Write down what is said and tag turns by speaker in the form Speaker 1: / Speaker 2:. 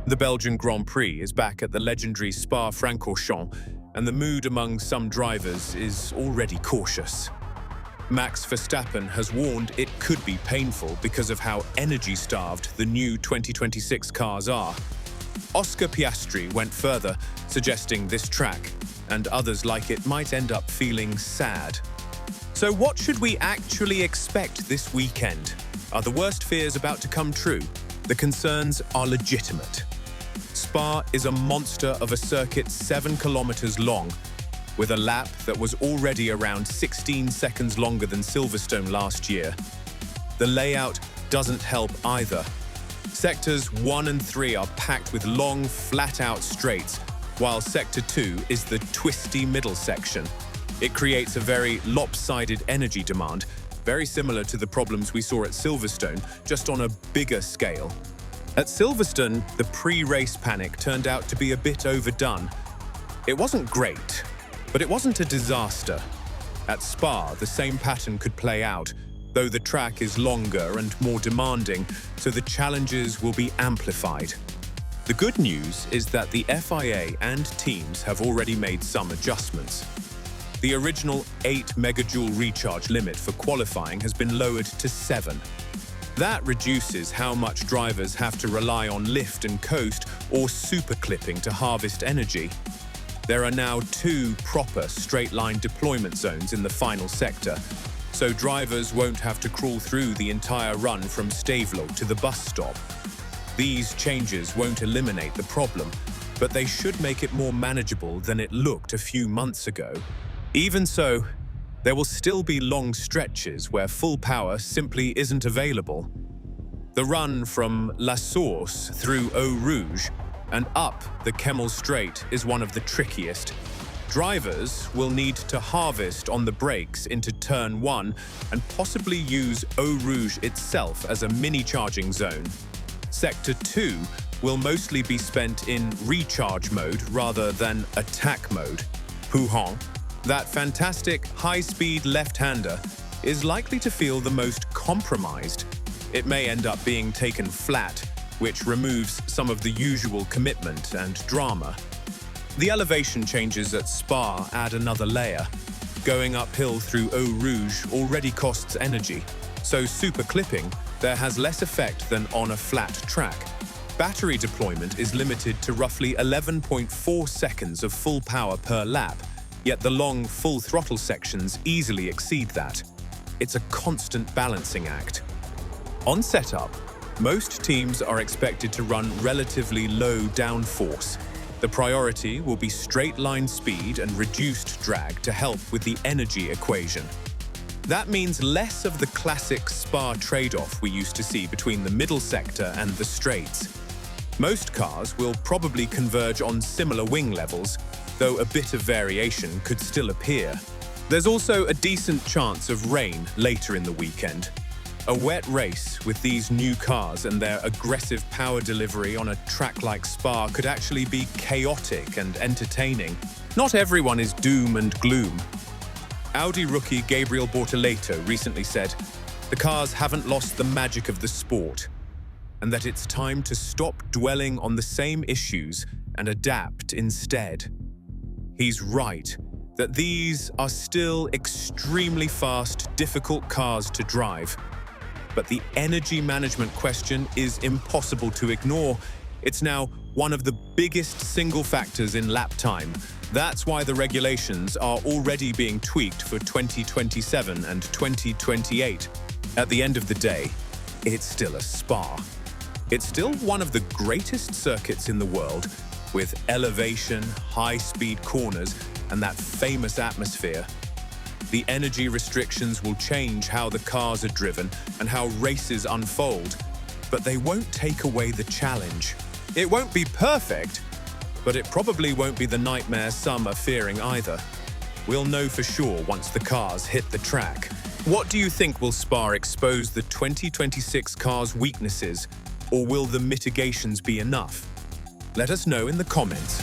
Speaker 1: The Belgian Grand Prix is back at the legendary Spa-Francorchamps, and the mood among some drivers is already cautious. Max Verstappen has warned it could be painful because of how energy-starved the new 2026 cars are. Oscar Piastri went further, suggesting this track, and others like it, might end up feeling sad. So what should we actually expect this weekend? Are the worst fears about to come true? The concerns are legitimate. Spa is a monster of a circuit 7 kilometers long, with a lap that was already around 16 seconds longer than Silverstone last year. The layout doesn't help either. Sectors 1 and 3 are packed with long, flat-out straights, while Sector 2 is the twisty middle section. It creates a very lopsided energy demand, very similar to the problems we saw at Silverstone, just on a bigger scale. At Silverstone, the pre-race panic turned out to be a bit overdone. It wasn't great, but it wasn't a disaster. At Spa, the same pattern could play out, though the track is longer and more demanding, so the challenges will be amplified. The good news is that the FIA and teams have already made some adjustments. The original 8 megajoule recharge limit for qualifying has been lowered to 7. That reduces how much drivers have to rely on lift and coast or super clipping to harvest energy. There are now 2 proper straight-line deployment zones in the final sector, so drivers won't have to crawl through the entire run from Stavelot to the bus stop. These changes won't eliminate the problem, but they should make it more manageable than it looked a few months ago. Even so, there will still be long stretches where full power simply isn't available. The run from La Source through Eau Rouge and up the Kemmel Straight is one of the trickiest. Drivers will need to harvest on the brakes into Turn 1 and possibly use Eau Rouge itself as a mini-charging zone. Sector 2 will mostly be spent in recharge mode rather than attack mode. Pouhon, that fantastic high-speed left-hander, is likely to feel the most compromised. It may end up being taken flat, which removes some of the usual commitment and drama. The elevation changes at Spa add another layer. Going uphill through Eau Rouge already costs energy, so super clipping there has less effect than on a flat track. Battery deployment is limited to roughly 11.4 seconds of full power per lap, yet the long full throttle sections easily exceed that. It's a constant balancing act. On setup, most teams are expected to run relatively low downforce. The priority will be straight-line speed and reduced drag to help with the energy equation. That means less of the classic Spa trade-off we used to see between the middle sector and the straights. Most cars will probably converge on similar wing levels, though a bit of variation could still appear. There's also a decent chance of rain later in the weekend. A wet race with these new cars and their aggressive power delivery on a track like Spa could actually be chaotic and entertaining. Not everyone is doom and gloom. Audi rookie Gabriel Bortoleto recently said, "The cars haven't lost the magic of the sport, and that it's time to stop dwelling on the same issues and adapt instead." He's right that these are still extremely fast, difficult cars to drive. But the energy management question is impossible to ignore. It's now one of the biggest single factors in lap time. That's why the regulations are already being tweaked for 2027 and 2028. At the end of the day, it's still a Spa. It's still one of the greatest circuits in the world, with elevation, high-speed corners, and that famous atmosphere. The energy restrictions will change how the cars are driven and how races unfold, but they won't take away the challenge. It won't be perfect, but it probably won't be the nightmare some are fearing either. We'll know for sure once the cars hit the track. What do you think? Will Spa expose the 2026 cars' weaknesses, or will the mitigations be enough? Let us know in the comments.